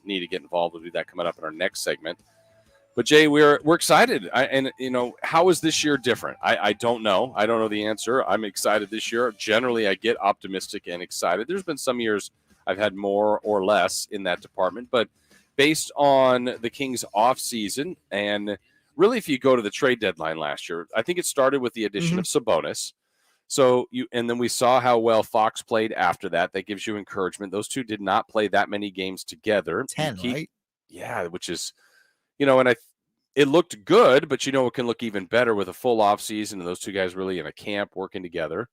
need to get involved, we'll do that coming up in our next segment. But Jay, we're excited. How is this year different? I don't know. I don't know the answer. I'm excited this year. Generally, I get optimistic and excited. There's been some years I've had more or less in that department, but based on the Kings off season, and really if you go to the trade deadline last year, I think it started with the addition of Sabonis. And then we saw how well Fox played after that. That gives you encouragement. Those two did not play that many games together. 10, right? Yeah, which is, it looked good, but it can look even better with a full off season and those two guys really in a camp working together.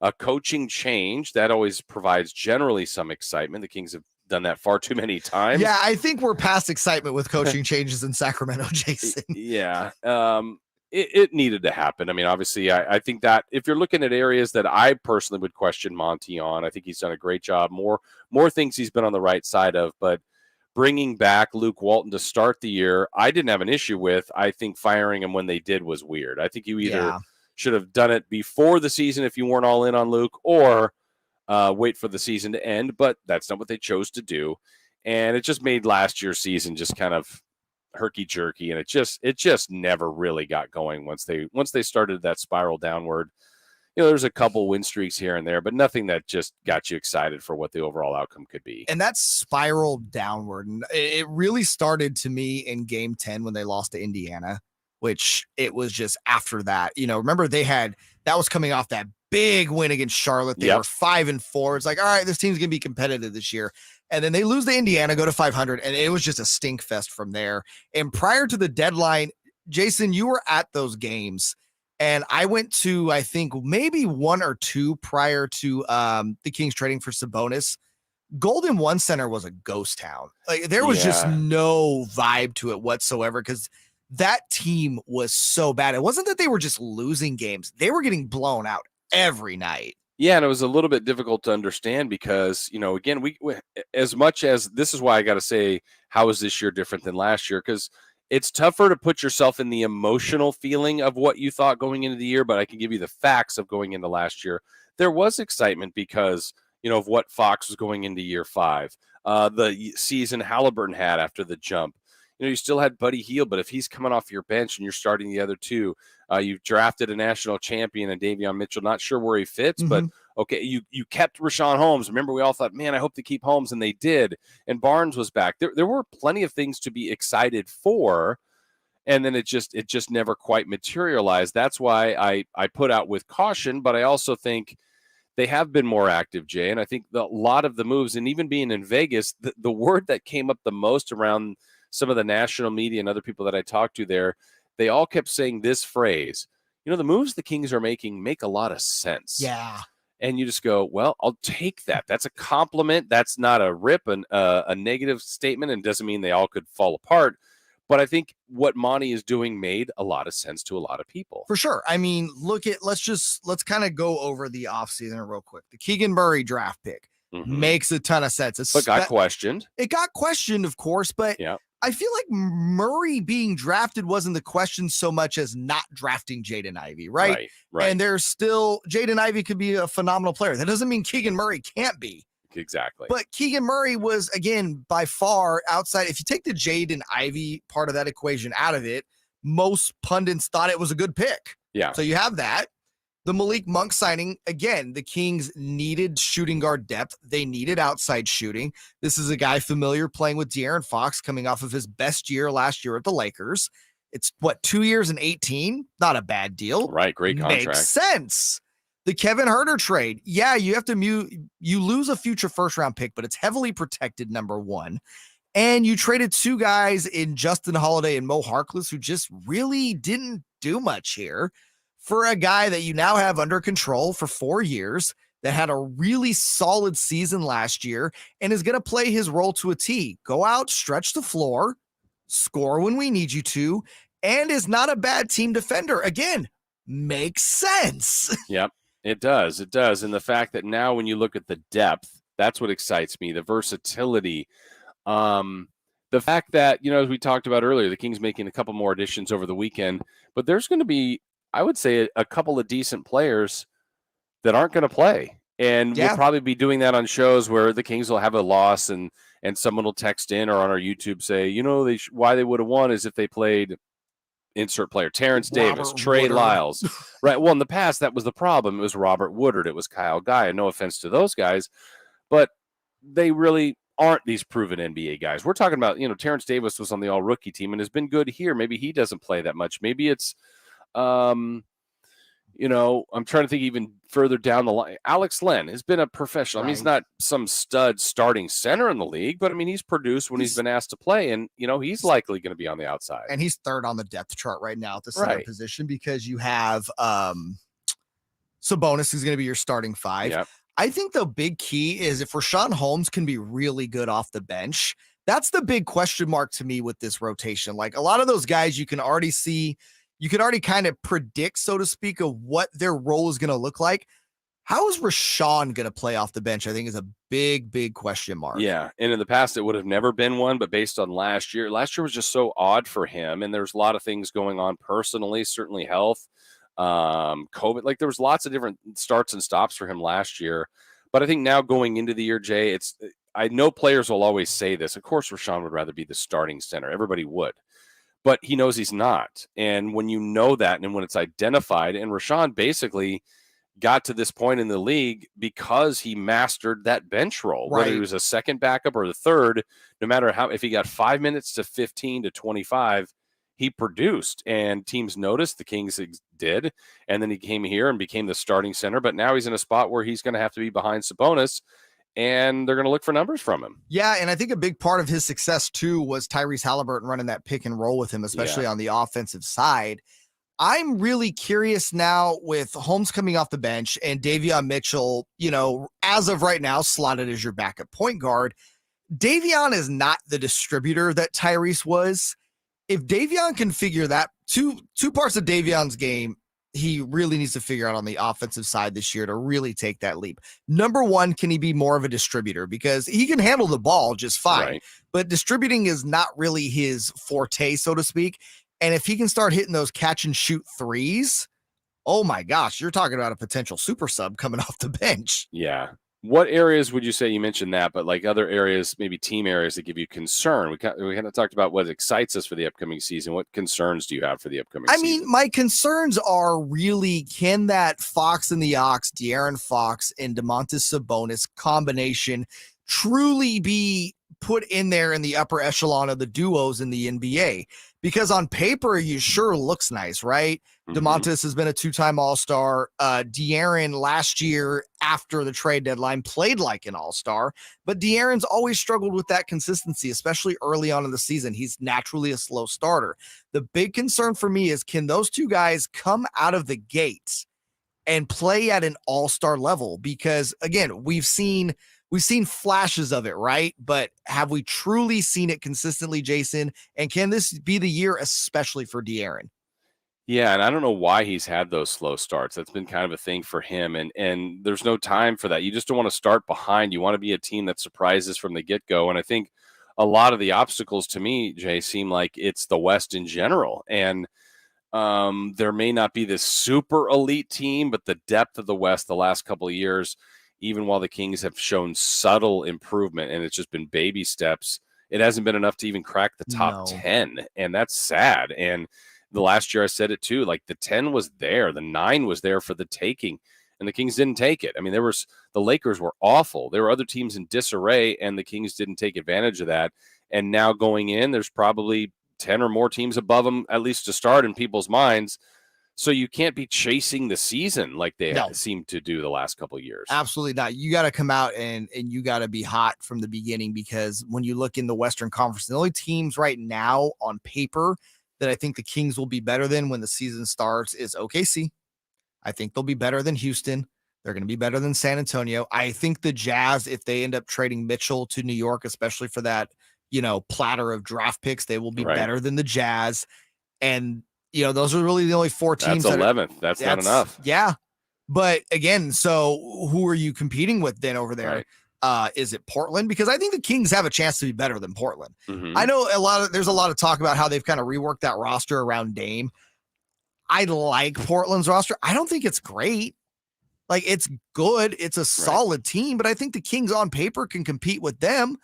A coaching change that always provides generally some excitement. The Kings have done that far too many times. Yeah, I think we're past excitement with coaching changes in Sacramento, Jason. Yeah. It needed to happen. I mean, obviously, I think that if you're looking at areas that I personally would question Monty on, I think he's done a great job. More things he's been on the right side of, but bringing back Luke Walton to start the year, I didn't have an issue with. I think firing him when they did was weird. I think you either should have done it before the season if you weren't all in on Luke, or wait for the season to end, but that's not what they chose to do. And it just made last year's season just kind of herky-jerky, and it just never really got going once they started that spiral downward. There's a couple win streaks here and there, but nothing that just got you excited for what the overall outcome could be. And that spiraled downward. And it really started to me in game 10 when they lost to Indiana, which it was just after that. Remember that was coming off that big win against Charlotte. They were 5-4. It's like, all right, this team's going to be competitive this year. And then they lose to Indiana, go to 500, and it was just a stink fest from there. And prior to the deadline, Jason, you were at those games. And I went to, I think, maybe one or two prior to the Kings trading for Sabonis. Golden One Center was a ghost town. Like, there was just no vibe to it whatsoever because that team was so bad. It wasn't that they were just losing games. They were getting blown out every night. Yeah, and it was a little bit difficult to understand because, again, we as much as this is why I got to say, how is this year different than last year? Because it's tougher to put yourself in the emotional feeling of what you thought going into the year, but I can give you the facts of going into last year. There was excitement because, of what Fox was going into year 5, the season Halliburton had after the jump. You still had Buddy Hield, but if he's coming off your bench and you're starting the other two, you've drafted a national champion and Davion Mitchell, not sure where he fits, but okay, you kept Rashawn Holmes. Remember, we all thought, man, I hope to keep Holmes, and they did. And Barnes was back. There were plenty of things to be excited for, and then it just never quite materialized. That's why I put out with caution, but I also think they have been more active, Jay, and I think a lot of the moves, and even being in Vegas, the word that came up the most around some of the national media and other people that I talked to there, they all kept saying this phrase, the moves the Kings are making make a lot of sense. Yeah. And you just go, well, I'll take that. That's a compliment. That's not a rip and a negative statement, and doesn't mean they all could fall apart. But I think what Monty is doing made a lot of sense to a lot of people. For sure. I mean, let's kind of go over the offseason real quick. The Keegan Murray draft pick makes a ton of sense. But got questioned. It got questioned, of course, but I feel like Murray being drafted wasn't the question so much as not drafting Jaden Ivey, right? Right. And there's still, Jaden Ivey could be a phenomenal player. That doesn't mean Keegan Murray can't be. Exactly. But Keegan Murray was, again, by far outside. If you take the Jaden Ivey part of that equation out of it, most pundits thought it was a good pick. Yeah. So you have that. The Malik Monk signing, again, the Kings needed shooting guard depth. They needed outside shooting. This is a guy familiar playing with De'Aaron Fox, coming off of his best year last year at the Lakers. It's 2 years and 18? Not a bad deal. Right, great contract. Makes sense. The Kevin Huerter trade. Yeah, you have to you lose a future first-round pick, but it's heavily protected, number one. And you traded two guys in Justin Holiday and Mo Harkless who just really didn't do much here, for a guy that you now have under control for 4 years, that had a really solid season last year and is going to play his role to a T. Go out, stretch the floor, score when we need you to, and is not a bad team defender. Again, makes sense. Yep, it does. It does. And the fact that now when you look at the depth, that's what excites me, the versatility. The fact that, as we talked about earlier, the Kings making a couple more additions over the weekend, but there's going to be, I would say, a couple of decent players that aren't going to play. And we'll probably be doing that on shows where the Kings will have a loss and and someone will text in or on our YouTube say, why they would have won is if they played insert player, Terrence Davis, Trey Woodard. Lyles. Right. Well, in the past, that was the problem. It was Robert Woodard. It was Kyle Guy. And no offense to those guys, but they really aren't these proven NBA guys. We're talking about, Terrence Davis was on the all-rookie team and has been good here. Maybe he doesn't play that much. Maybe it's, I'm trying to think even further down the line. Alex Len has been a professional. Right. I mean, he's not some stud starting center in the league, but I mean, he's produced when he's been asked to play, and he's likely going to be on the outside. And he's third on the depth chart right now at the center position because you have Sabonis is going to be your starting five. Yep. I think the big key is if Rashawn Holmes can be really good off the bench, that's the big question mark to me with this rotation. Like a lot of those guys, you can already see, you can already kind of predict, so to speak, of what their role is going to look like. How is Rashawn going to play off the bench? I think is a big, big question mark. Yeah. And in the past, it would have never been one, but based on last year was just so odd for him. And there's a lot of things going on personally, certainly health. COVID, like there was lots of different starts and stops for him last year, but I think now going into the year, Jay, I know players will always say this. Of course, Rashawn would rather be the starting center. Everybody would, but he knows he's not. And when you know that, and when it's identified, and Rashawn basically got to this point in the league because he mastered that bench role, whether he was a second backup or the third, no matter how, if he got 5 minutes to 15 to 25, he produced, and teams noticed. The Kings did, and then he came here and became the starting center. But now he's in a spot where he's going to have to be behind Sabonis, and they're going to look for numbers from him. Yeah, and I think a big part of his success too was Tyrese Halliburton running that pick and roll with him, especially on the offensive side. I'm really curious now with Holmes coming off the bench and Davion Mitchell, as of right now, slotted as your backup point guard. Davion is not the distributor that Tyrese was. If Davion can figure that two parts of Davion's game, he really needs to figure out on the offensive side this year to really take that leap. Number one, can he be more of a distributor? Because he can handle the ball just fine, but distributing is not really his forte, so to speak. And if he can start hitting those catch and shoot threes, oh my gosh, you're talking about a potential super sub coming off the bench. Yeah. What areas would you say, you mentioned that, but like other areas, maybe team areas that give you concern? We kind of talked about what excites us for the upcoming season. What concerns do you have for the upcoming season? I mean, my concerns are really, can that Fox and the Ox, De'Aaron Fox and Domantas Sabonis combination truly be put in there in the upper echelon of the duos in the NBA? Because on paper, he sure looks nice, right? Domantas has been a two-time All-Star. De'Aaron last year after the trade deadline played like an All-Star, but De'Aaron's always struggled with that consistency, especially early on in the season. He's naturally a slow starter. The big concern for me is, can those two guys come out of the gates and play at an All-Star level? Because again, we've seen flashes of it, right? But have we truly seen it consistently, Jason? And can this be the year, especially for De'Aaron? Yeah, and I don't know why he's had those slow starts. That's been kind of a thing for him, and there's no time for that. You just don't want to start behind. You want to be a team that surprises from the get-go, and I think a lot of the obstacles to me, Jay, seem like it's the West in general, and there may not be this super elite team, but the depth of the West the last couple of years, even while the Kings have shown subtle improvement, and it's just been baby steps, it hasn't been enough to even crack the top 10, and that's sad. And the last year I said it too, like the 10 was there, the 9 was there for the taking, and the Kings didn't take it. I mean, the Lakers were awful. There were other teams in disarray, and the Kings didn't take advantage of that. And now going in, there's probably 10 or more teams above them, at least to start in people's minds. So you can't be chasing the season like they seem to do the last couple of years. Absolutely not. You got to come out and you got to be hot from the beginning, because when you look in the Western Conference, the only teams right now on paper that I think the Kings will be better than when the season starts is OKC. I think they'll be better than Houston. They're going to be better than San Antonio. I think the Jazz, if they end up trading Mitchell to New York, especially for that, platter of draft picks, they will be better than the Jazz. And, those are really the only four teams. That's 11th. That's not enough. Yeah. But again, so who are you competing with then over there? Is it Portland? Because I think the Kings have a chance to be better than Portland. I know there's a lot of talk about how they've kind of reworked that roster around Dame. I like Portland's roster. I don't think it's great. Like, it's good. It's a solid team, but I think the Kings on paper can compete with them.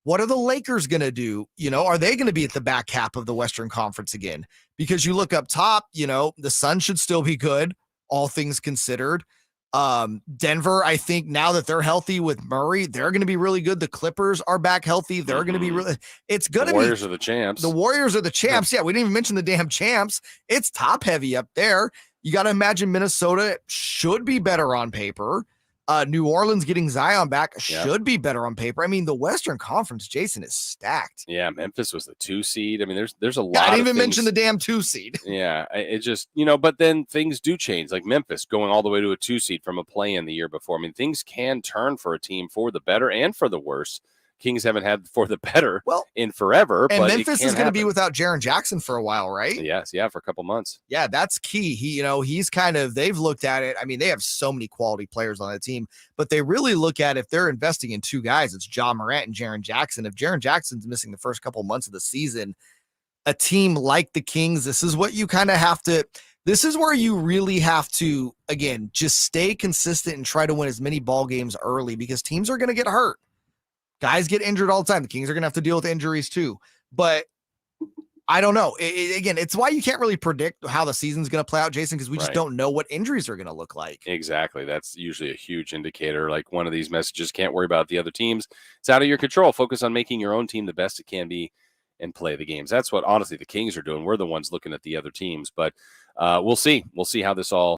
What are the Lakers going to do? Are they going to be at the back half of the Western Conference again? Because you look up top, the Suns should still be good, all things considered. Denver, I think now that they're healthy with Murray, they're going to be really good. The Clippers are back healthy. They're going to be really, it's going to be. The Warriors are the champs. The Warriors are the champs. Yeah, we didn't even mention the damn champs. It's top heavy up there. You got to imagine Minnesota should be better on paper. New Orleans getting Zion back should be better on paper. I mean, the Western Conference, Jason, is stacked. Yeah, Memphis was the 2 seed. I mean, there's a lot. I didn't even of mention the damn 2 seed. Yeah, it just but then things do change. Like Memphis going all the way to a 2 seed from a play-in the year before. I mean, things can turn for a team for the better and for the worse. Kings haven't had for the better in forever. And but Memphis is going to be without Jaren Jackson for a while, right? Yes, yeah, for a couple months. Yeah, that's key. He's kind of, they've looked at it. I mean, they have so many quality players on the team, but they really look at if they're investing in 2 guys, it's Ja Morant and Jaren Jackson. If Jaren Jackson's missing the first couple months of the season, a team like the Kings, this is what you kind of have to, this is where you really have to, again, just stay consistent and try to win as many ball games early because teams are going to get hurt. Guys get injured all the time. The Kings are going to have to deal with injuries too. But I don't know. Again, it's why you can't really predict how the season's going to play out, Jason, because we just don't know what injuries are going to look like. Exactly. That's usually a huge indicator. Like one of these messages, can't worry about the other teams. It's out of your control. Focus on making your own team the best it can be and play the games. That's what, honestly, the Kings are doing. We're the ones looking at the other teams. But we'll see. We'll see how this all